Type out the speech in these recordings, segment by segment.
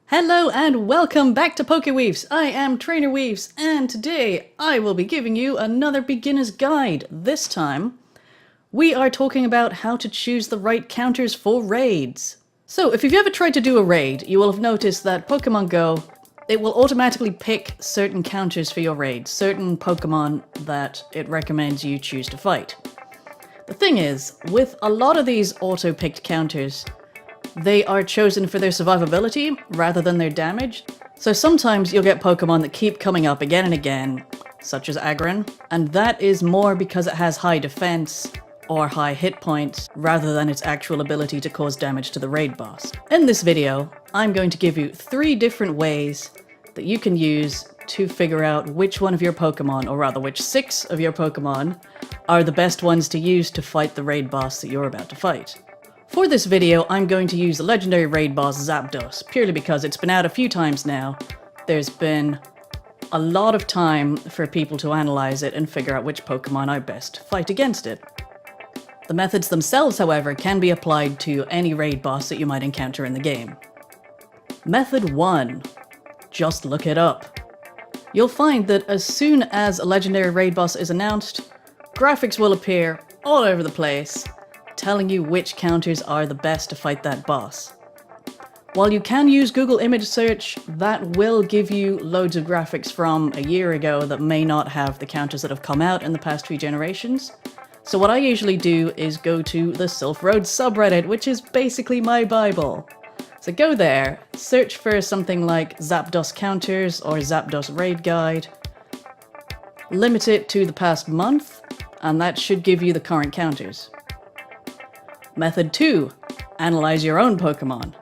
Hello and welcome back to PokeWeaves. I am Trainer Weaves, and today I will be giving you another beginner's guide. This time, we are talking about how to choose the right counters for raids. So, if you've ever tried to do a raid, you will have noticed that Pokémon Go, it will automatically pick certain counters for your raid, certain Pokemon that it recommends you choose to fight. The thing is, with a lot of these auto-picked counters, they are chosen for their survivability rather than their damage. So sometimes you'll get Pokemon that keep coming up again and again, such as Aggron, and that is more because it has high defense or high hit points rather than its actual ability to cause damage to the raid boss. In this video, I'm going to give you 3 different ways that you can use to figure out which one of your Pokemon, or rather which 6 of your Pokemon, are the best ones to use to fight the raid boss that you're about to fight. For this video, I'm going to use the legendary raid boss Zapdos, purely because it's been out a few times now. There's been a lot of time for people to analyze it and figure out which Pokemon are best to fight against it. The methods themselves, however, can be applied to any raid boss that you might encounter in the game. Method 1. Just look it up. You'll find that as soon as a legendary raid boss is announced, graphics will appear all over the place, telling you which counters are the best to fight that boss. While you can use Google image search, that will give you loads of graphics from a year ago that may not have the counters that have come out in the past few generations. So what I usually do is go to the Sylph Road subreddit, which is basically my Bible. So go there, search for something like Zapdos counters or Zapdos raid guide, limit it to the past month, and that should give you the current counters. Method 2. Analyze your own Pokemon.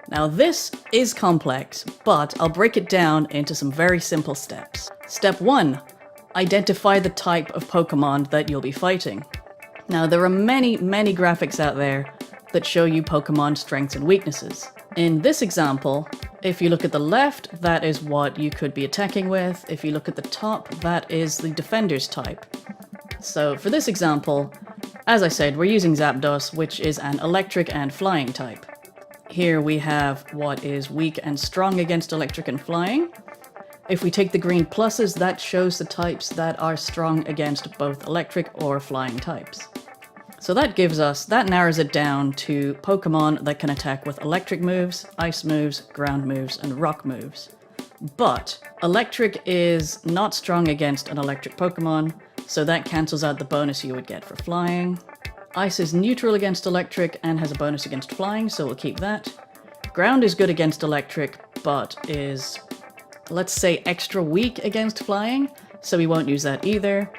Now this is complex, but I'll break it down into some very simple steps. Step 1. Identify the type of Pokemon that you'll be fighting. Now there are many graphics out there that show you Pokemon strengths and weaknesses. In this example, if you look at the left, that is what you could be attacking with. If you look at the top, that is the defender's type. So for this example, as I said, we're using Zapdos, which is an electric and flying type. Here we have what is weak and strong against electric and flying. If we take the green pluses, that shows the types that are strong against both electric or flying types. So that narrows it down to Pokemon that can attack with electric moves, ice moves, ground moves, and rock moves. But electric is not strong against an electric Pokemon, so that cancels out the bonus you would get for flying. Ice is neutral against electric and has a bonus against flying, so we'll keep that. Ground is good against electric, but is, let's say, extra weak against flying, so we won't use that either.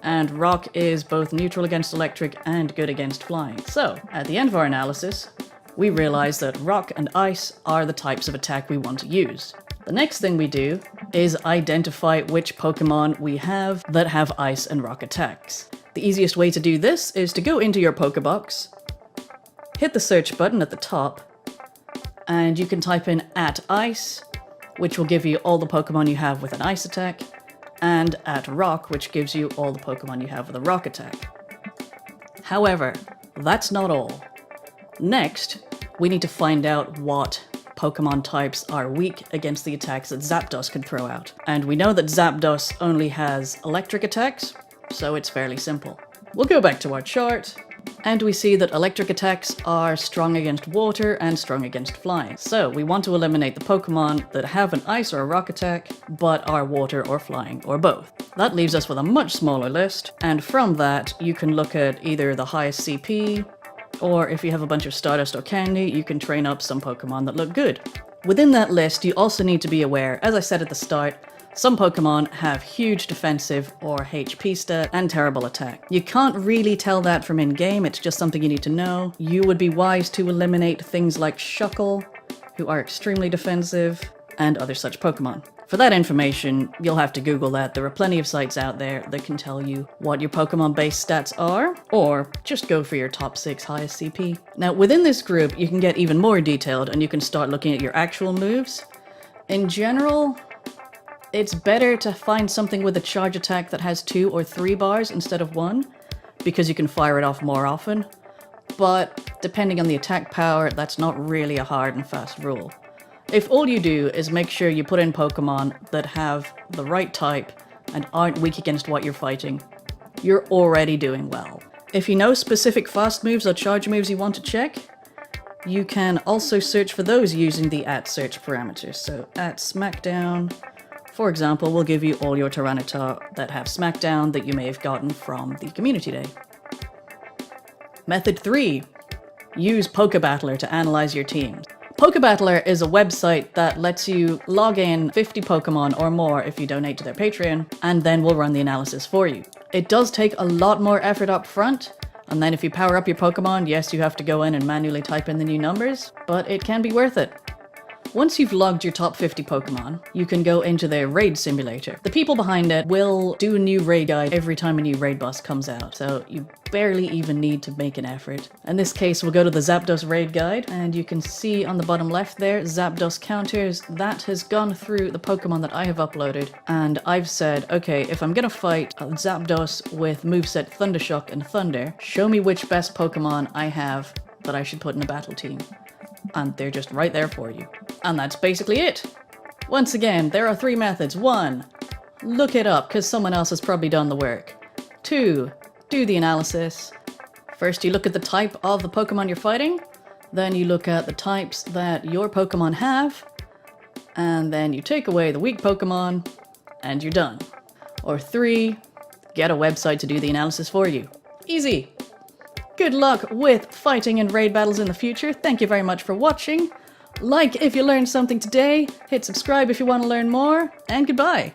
And rock is both neutral against electric and good against flying. So, at the end of our analysis, we realize that rock and ice are the types of attack we want to use. The next thing we do is identify which Pokemon we have that have ice and rock attacks. The easiest way to do this is to go into your Pokebox, hit the search button at the top, and you can type in @ice, which will give you all the Pokemon you have with an ice attack, and @rock, which gives you all the Pokemon you have with a rock attack. However, that's not all. Next, we need to find out what Pokemon types are weak against the attacks that Zapdos can throw out. And we know that Zapdos only has electric attacks, so it's fairly simple. We'll go back to our chart, and we see that electric attacks are strong against water and strong against flying. So we want to eliminate the Pokemon that have an ice or a rock attack, but are water or flying, or both. That leaves us with a much smaller list, and from that you can look at either the highest CP, or if you have a bunch of Stardust or Candy, you can train up some Pokemon that look good. Within that list, you also need to be aware, as I said at the start, some Pokemon have huge defensive or HP stat and terrible attack. You can't really tell that from in-game, it's just something you need to know. You would be wise to eliminate things like Shuckle, who are extremely defensive, and other such Pokemon. For that information, you'll have to Google that. There are plenty of sites out there that can tell you what your Pokemon-based stats are, or just go for your top 6 highest CP. Now, within this group, you can get even more detailed and you can start looking at your actual moves. In general, it's better to find something with a charge attack that has 2 or 3 bars instead of 1, because you can fire it off more often. But depending on the attack power, that's not really a hard and fast rule. If all you do is make sure you put in Pokemon that have the right type and aren't weak against what you're fighting, you're already doing well. If you know specific fast moves or charge moves you want to check, you can also search for those using the @search parameters. So @Smackdown, for example, will give you all your Tyranitar that have Smackdown that you may have gotten from the community day. Method 3. Use Pokébattler to analyze your teams. Pokébattler is a website that lets you log in 50 Pokemon or more if you donate to their Patreon, and then we'll run the analysis for you. It does take a lot more effort up front, and then if you power up your Pokemon, yes, you have to go in and manually type in the new numbers, but it can be worth it. Once you've logged your top 50 Pokemon, you can go into their raid simulator. The people behind it will do a new raid guide every time a new raid boss comes out, so you barely even need to make an effort. In this case, we'll go to the Zapdos raid guide, and you can see on the bottom left there, Zapdos counters. That has gone through the Pokemon that I have uploaded, and I've said, okay, if I'm gonna fight a Zapdos with moveset Thundershock and Thunder, show me which best Pokemon I have that I should put in a battle team. And they're just right there for you. And that's basically it. Once again, there are 3 methods. 1, look it up because someone else has probably done the work. 2, do the analysis. First, you look at the type of the Pokemon you're fighting. Then you look at the types that your Pokemon have. And then you take away the weak Pokemon and you're done. Or 3, get a website to do the analysis for you. Easy. Good luck with fighting in raid battles in the future. Thank you very much for watching. Like if you learned something today, hit subscribe if you want to learn more, and goodbye.